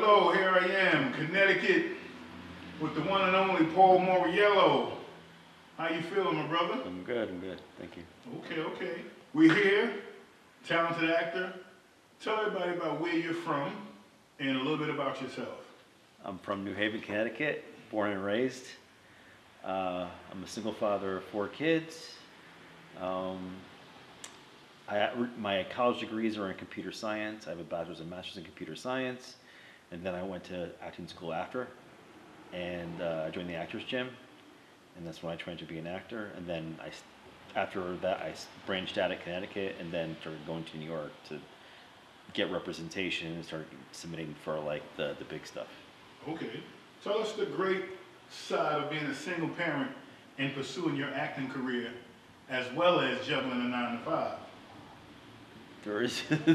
hello, here I am, Connecticut, with the one and only Paul Mauriello. How you feeling, my brother? I'm good, thank you. Okay. We're here, talented actor. Tell everybody about where you're from and a little bit about yourself. I'm from New Haven, Connecticut, born and raised. I'm a single father of 4 kids. My college degrees are in computer science. I have a bachelor's and master's in computer science. And then I went to acting school after, and I joined the Actors Gym, and that's when I trained to be an actor. And then after that, I branched out at Connecticut, and then started going to New York to get representation and started submitting for like the big stuff. Okay. Tell us the great side of being a single parent and pursuing your acting career, as well as juggling a 9 to 5. There isn't.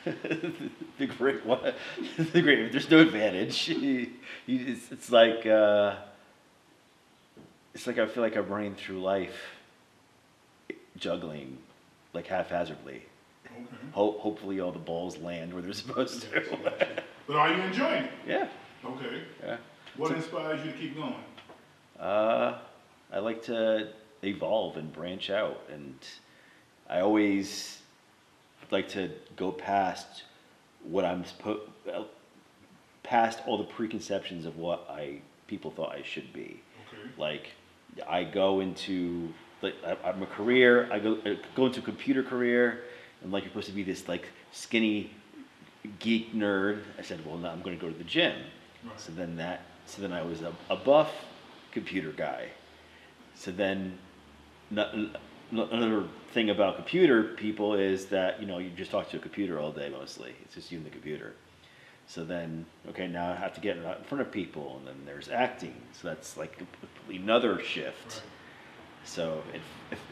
the great one. There's no advantage. It's like I feel like I'm running through life juggling, like haphazardly. Okay. Hopefully all the balls land where they're supposed to. But are you enjoying it? Yeah. Okay. Yeah. What inspires you to keep going? I like to evolve and branch out, and I always like to go past what past all the preconceptions of what people thought I should be. Okay. Like, I go into I'm a career. I go into a computer career, and like you're supposed to be this like skinny geek nerd. I said, well, no, I'm going to go to the gym. Right. So then I was a buff computer guy. So then another thing about computer people is that, you just talk to a computer all day mostly. It's just you and the computer. So then, okay, now I have to get in front of people, and then there's acting. So that's like another shift. Right. So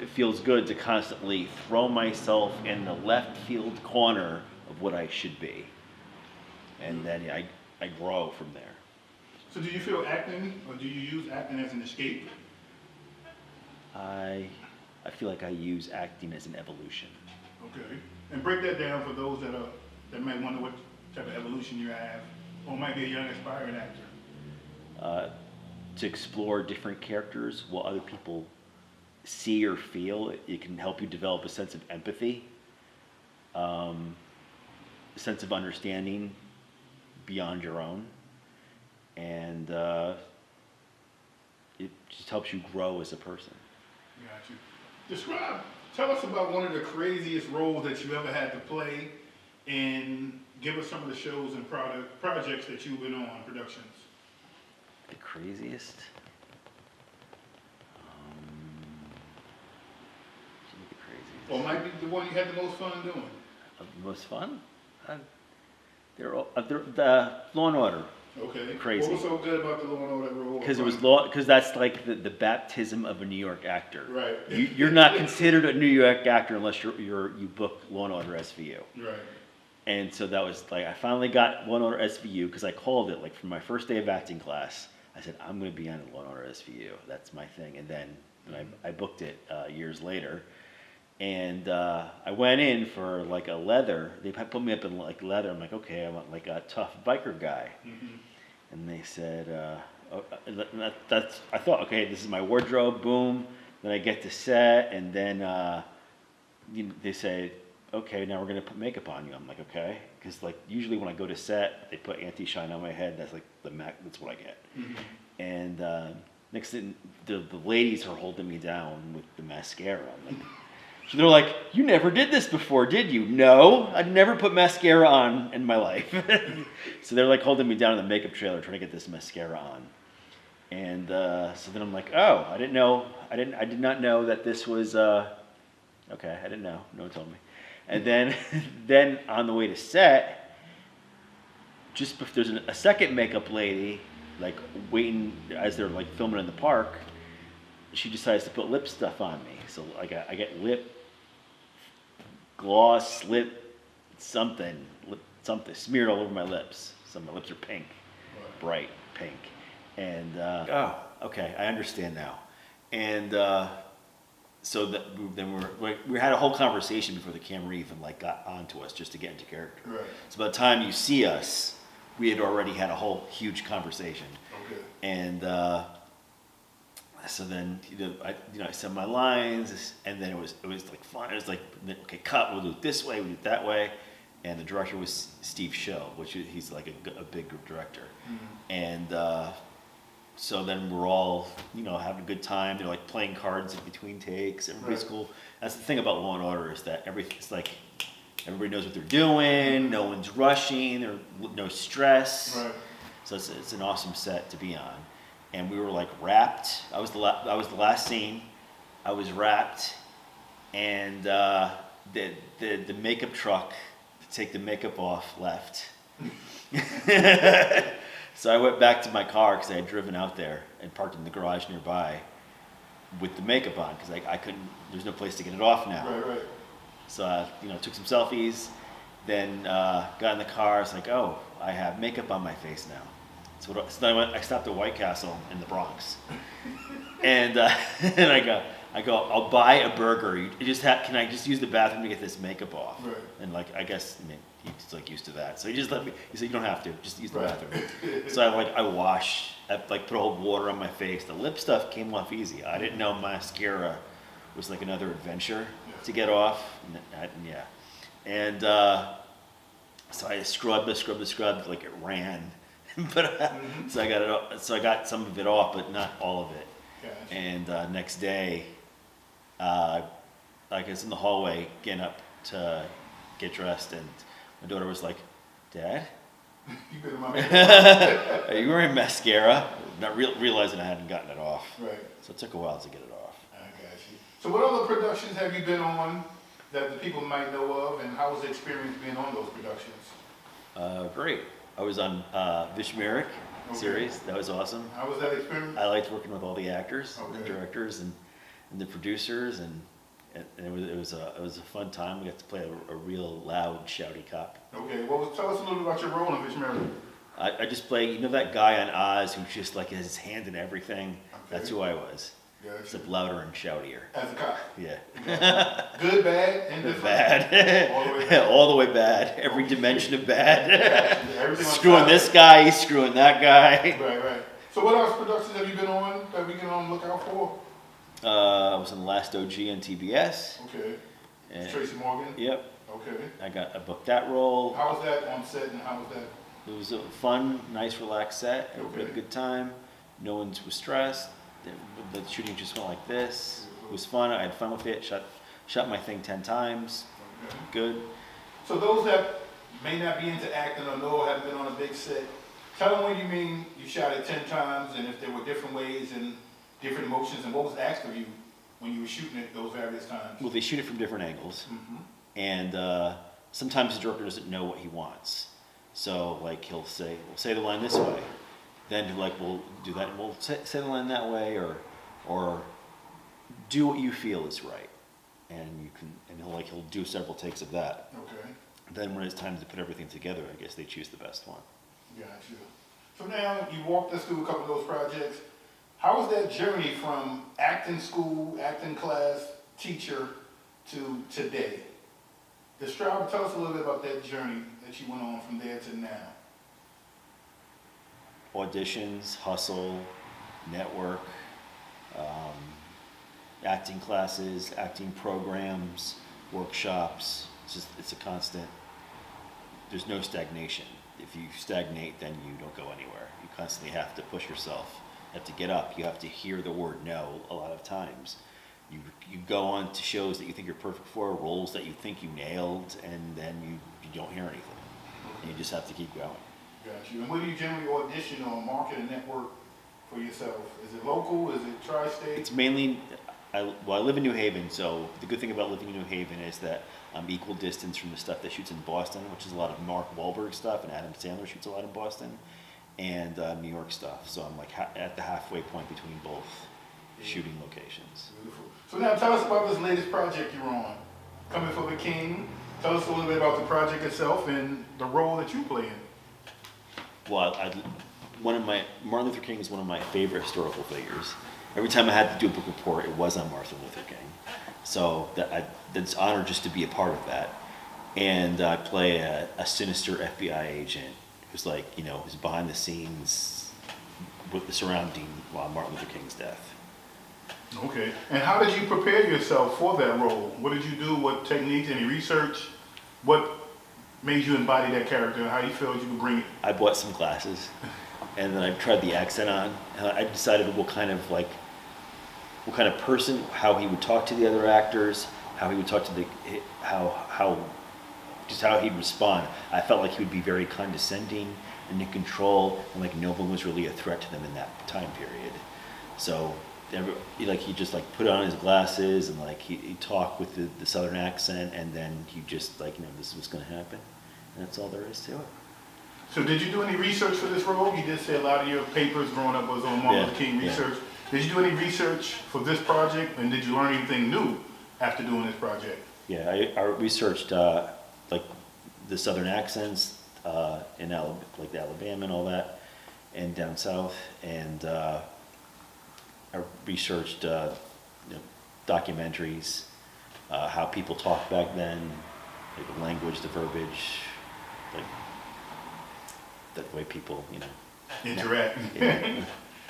it feels good to constantly throw myself in the left field corner of what I should be. And then I grow from there. So do you feel acting, or do you use acting as an escape? I feel like I use acting as an evolution. Okay. And break that down for those that might wonder what type of evolution you have, or might be a young aspiring actor. To explore different characters, what other people see or feel, it can help you develop a sense of empathy, a sense of understanding beyond your own, and it just helps you grow as a person. Got you. Tell us about one of the craziest roles that you ever had to play, and give us some of the shows and projects that you've been on, productions. The craziest? The craziest. Or might be the one you had the most fun doing. The most fun? They're the Law and Order. Okay. Crazy. What was so good about the Law and Order role? Because that's like the baptism of a New York actor. Right. You're not considered a New York actor unless you book Law and Order SVU. Right. And so that was like, I finally got Law and Order SVU because I called it like from my first day of acting class. I said, I'm going to be on Law and Order SVU. That's my thing. And then I booked it years later. And I went in for like a leather. They put me up in like leather. I'm like, okay, I want like a tough biker guy. Mm-hmm. And they said, I thought, okay, this is my wardrobe, boom. Then I get to set, and then they say, okay, now we're gonna put makeup on you. I'm like, okay, because like usually when I go to set, they put anti-shine on my head. That's like that's what I get. Mm-hmm. And next thing, the ladies are holding me down with the mascara. I'm like, so they're like, you never did this before, did you? No, I'd never put mascara on in my life. So they're like holding me down in the makeup trailer trying to get this mascara on. And so then I'm like, oh, I did not know that this was, okay, I didn't know, no one told me. And then on the way to set, there's a second makeup lady, like waiting as they're like filming in the park. She decides to put lip stuff on me. So I get lip gloss, something smeared all over my lips. So my lips are pink, bright pink. And okay, I understand now. And so that then we had a whole conversation before the camera even like got onto us just to get into character. Right. So by the time you see us, we had already had a whole huge conversation. Okay. And so then I said my lines, and then it was like fun. It was like, okay, cut. We'll do it this way. We do it that way. And the director was Steve Show, which he's like a big group director. Mm-hmm. And so then we're all having a good time. They're like playing cards in between takes. Everybody's cool. That's the thing about Law and Order is that it's like everybody knows what they're doing. No one's rushing. There's no stress. Right. So it's an awesome set to be on. And we were like wrapped. I was the last scene. I was wrapped, and the makeup truck to take the makeup off left. So I went back to my car because I had driven out there and parked in the garage nearby with the makeup on because I couldn't. There's no place to get it off now. Right. So I took some selfies, then got in the car. I was like, oh, I have makeup on my face now. So then I stopped at White Castle in the Bronx, and I go, I'll buy a burger. Can I just use the bathroom to get this makeup off? Right. And I guess he's like used to that. So he just let me. He said you don't have to, just use the bathroom. So I wash, I put old water on my face. The lip stuff came off easy. I didn't know mascara was like another adventure to get off. And so I scrubbed like it ran. But so I got some of it off, but not all of it. Gotcha. And next day, I was in the hallway getting up to get dressed, and my daughter was like, "Dad, you been in my makeup? Are you wearing mascara?" Not realizing I hadn't gotten it off. Right. So it took a while to get it off. I got you. So what other productions have you been on that the people might know of, and how was the experience being on those productions? Great. I was on Vishmerik series. That was awesome. How was that experience? I liked working with all the actors, and the directors, and the producers, and it was a fun time. We got to play a real loud, shouty cop. Okay. Well, tell us a little bit about your role in Vishmerik. I just play that guy on Oz who just like has his hand in everything. Okay. That's who I was. Yeah, except louder and shoutier. As a cop. Yeah. Good, bad, indifferent. Bad. All the way bad. All the way bad. Every dimension of bad. Screwing this guy, he's screwing that guy. Right. So what else productions have you been on that we can look out for? I was on The Last OG on TBS. Okay. And Tracy Morgan? Yep. Okay. I booked that role. How was that on set, and how was that? It was a fun, nice, relaxed set. Everybody had a good time. No one was stressed. The shooting just went like this. It was fun. I had fun with it. Shot my thing 10 times. Okay. Good. So those that may not be into acting or know haven't been on a big set, tell them what you mean you shot it 10 times, and if there were different ways and different emotions, and what was asked of you when you were shooting it those various times. Well, they shoot it from different angles, and sometimes the director doesn't know what he wants. So like he'll say, "We'll say the line this way." Then we'll do that, and we'll say the line that way, or do what you feel is right, and he'll do several takes of that. Okay. Then when it's time to put everything together, I guess they choose the best one. Gotcha. So now you walked us through a couple of those projects. How was that journey from acting school, acting class, teacher to today? Tell us a little bit about that journey that you went on from there to now. Auditions, hustle, network, acting classes, acting programs, workshops. It's a constant. There's no stagnation. If you stagnate, then you don't go anywhere. You constantly have to push yourself. You have to get up. You have to hear the word no a lot of times. You go on to shows that you think you're perfect for, roles that you think you nailed, and then you don't hear anything. And you just have to keep going. Got you. And where do you generally audition or market and network for yourself? Is it local? Is it tri-state? It's mainly, I live in New Haven, so the good thing about living in New Haven is that I'm equal distance from the stuff that shoots in Boston, which is a lot of Mark Wahlberg stuff, and Adam Sandler shoots a lot in Boston, and New York stuff. So I'm like at the halfway point between both shooting locations. Beautiful. So now tell us about this latest project you're on, Coming for the King. Tell us a little bit about the project itself and the role that you play in. Well, Martin Luther King is one of my favorite historical figures. Every time I had to do a book report, it was on Martin Luther King. So that's honored just to be a part of that. And I play a sinister FBI agent who's like, who's behind the scenes with the surrounding Martin Luther King's death. Okay. And how did you prepare yourself for that role? What did you do? What techniques? Any research? What made you embody that character? How you felt you could bring it? I bought some glasses, and then I tried the accent on, and I decided what kind of person, how he would talk to the other actors, how he would talk to just how he'd respond. I felt like he would be very condescending and in control, and like no one was really a threat to them in that time period. So he just like put on his glasses and like he talked with the southern accent, and then he just like, this is what's going to happen, and that's all there is to it. So did you do any research for this role? You did say a lot of your papers growing up was on Martin Luther King research. Did you do any research for this project, and did you learn anything new after doing this project? Yeah, I researched like the southern accents in like Alabama and all that, and down south, and I researched documentaries, how people talked back then, like the language, the verbiage, like the way people Interact. Yeah.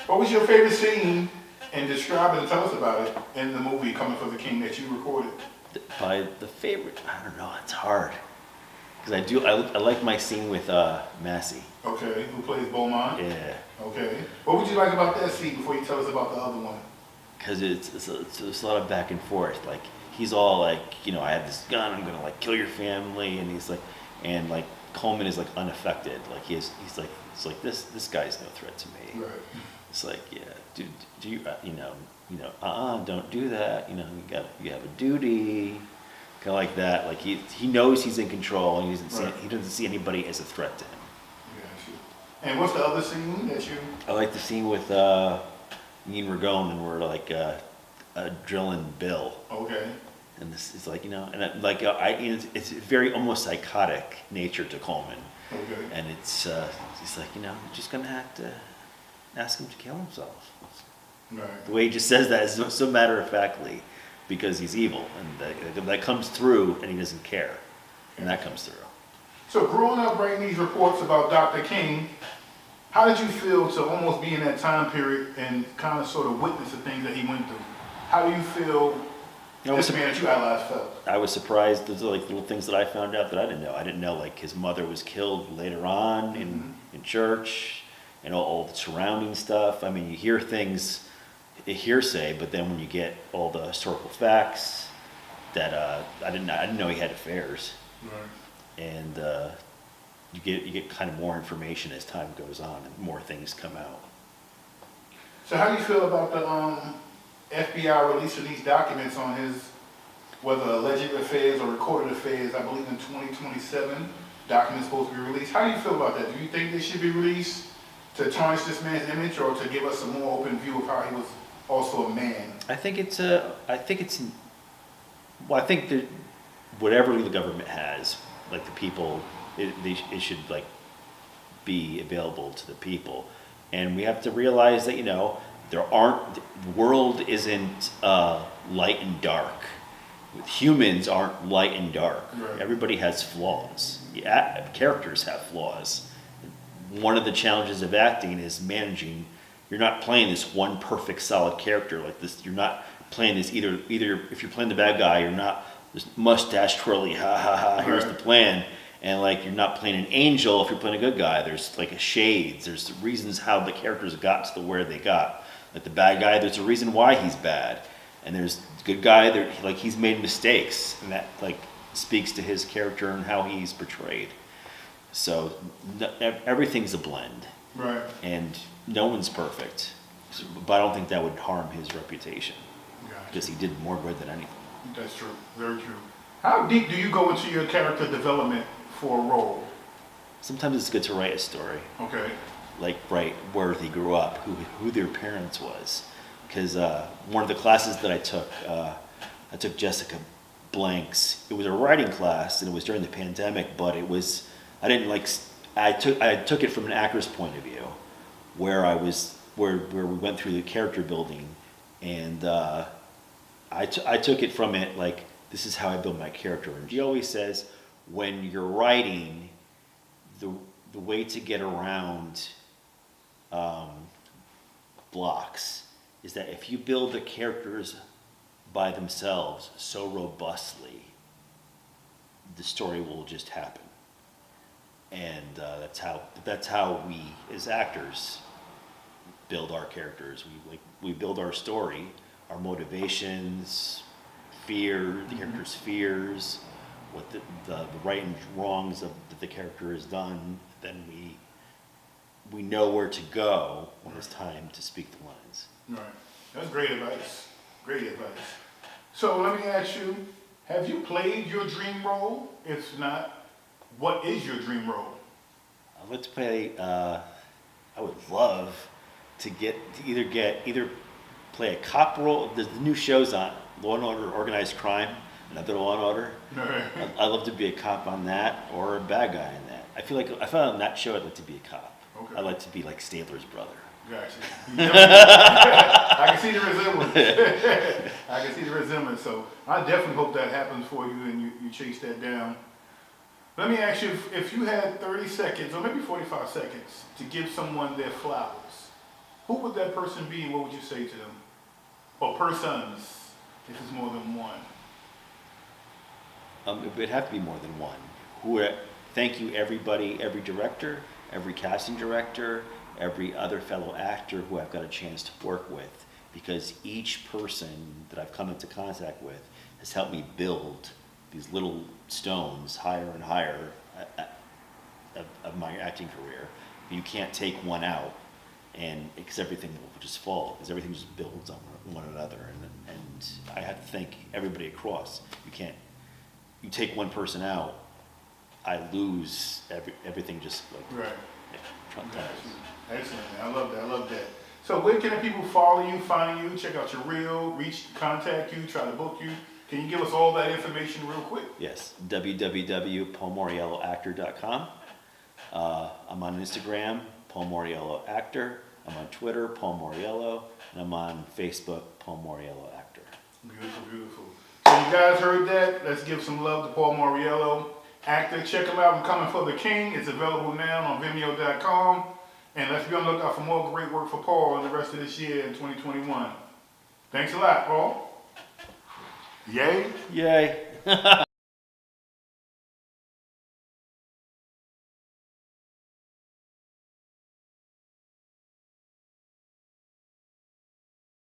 What was your favorite scene, and describe it and tell us about it in the movie Coming for the King that you recorded? By the favorite, I don't know, it's hard. Because I like my scene with Massey. Okay, who plays Beaumont? Yeah. Okay. What would you like about that scene before you tell us about the other one? Because it's a lot of back and forth. Like, he's all like, I have this gun, I'm gonna like kill your family, and he's like, and like Coleman is like unaffected. Like he's like, it's like this guy's no threat to me. Right. It's like, yeah, dude, do you don't do that. You have a duty, kind of like that. Like he knows he's in control, and he doesn't see anybody as a threat to him. And what's the other scene that you? I like the scene with Ian Ragone, and we're like drilling Bill. Okay. And this is like, it's very almost psychotic nature to Coleman. Okay. And it's like, you're just gonna have to ask him to kill himself. Right. The way he just says that is so matter of factly, because he's evil, and that comes through, and he doesn't care, and that comes through. So growing up writing these reports about Dr. King, how did you feel to almost be in that time period and kind of sort of witness the things that he went through? How do you feel this man that you idolized felt? I was surprised. There's like little things that I found out that I didn't know. I didn't know like his mother was killed later on in church, and all the surrounding stuff. I mean, you hear things, a hearsay, but then when you get all the historical facts, that I didn't know he had affairs. Right. And you get kind of more information as time goes on, and more things come out. So how do you feel about the FBI releasing these documents on his, whether alleged affairs or recorded affairs? I believe in 2027, documents supposed to be released. How do you feel about that? Do you think they should be released to tarnish this man's image, or to give us a more open view of how he was also a man? I think that whatever the government has, like the people, it should like be available to the people, and we have to realize that the world isn't light and dark. Humans aren't light and dark. Right. Everybody has flaws. Characters have flaws. One of the challenges of acting is managing. You're not playing this one perfect solid character like this. You're not playing this either if you're playing the bad guy, you're not this mustache twirly, ha ha ha, here's the plan. And like you're not playing an angel if you're playing a good guy. There's like a shades. There's reasons how the characters got to where they got. Like the bad guy, there's a reason why he's bad. And there's the good guy, like he's made mistakes, and that like speaks to his character and how he's portrayed. So everything's a blend. Right. And no one's perfect. But I don't think that would harm his reputation. Gotcha. Because he did more good than anything. That's true. Very true. How deep do you go into your character development for a role? Sometimes it's good to write a story. Okay. Like write where they grew up, who their parents was. Because one of the classes that I took Jessica Blank's. It was a writing class, and it was during the pandemic, but it was, I took it from an actor's point of view, where we went through the character building, and I took it from it like, this is how I build my character. And she always says, when you're writing, the way to get around blocks is that if you build the characters by themselves so robustly, the story will just happen. And that's how we as actors build our characters. We build our story, our motivations, fear, the character's fears, what the right and wrongs that the character has done. Then we know where to go when it's time to speak the lines. Right. That's great advice. Great advice. So let me ask you, have you played your dream role? If not, what is your dream role? Let's play. I would love to either play a cop role. The new show's on Law and Order: Organized Crime, another Law and Order. I'd love to be a cop on that, or a bad guy in that. I feel on that show I'd like to be a cop. Okay. I'd like to be like Stabler's brother. Gotcha. I can see the resemblance. I can see the resemblance. So I definitely hope that happens for you and you chase that down. Let me ask you, if you had 30 seconds, or maybe 45 seconds, to give someone their flowers, who would that person be and what would you say to them? Or persons, if it's more than one. It would have to be more than one. Thank you everybody, every director, every casting director, every other fellow actor who I've got a chance to work with, because each person that I've come into contact with has helped me build these little stones higher and higher of my acting career. You can't take one out, and because everything will just fall, because everything just builds on one another, and I have to thank everybody across. You take one person out, I lose everything just like Right. yeah, Excellent, man. I love that. So where can the people follow you, find you, check out your reel, contact you, try to book you? Can you give us all that information real quick? Yes, www.paulmaurielloactor.com. I'm on Instagram, Paul Mauriello Actor. I'm on Twitter, Paul Mauriello, and I'm on Facebook, Paul Mauriello Actor. Beautiful, beautiful. So you guys heard that. Let's give some love to Paul Mauriello Actor. Check him out. I'm Coming for the King. It's available now on Vimeo.com. And let's be on the lookout for more great work for Paul in the rest of this year in 2021. Thanks a lot, Paul. Yay. Yay.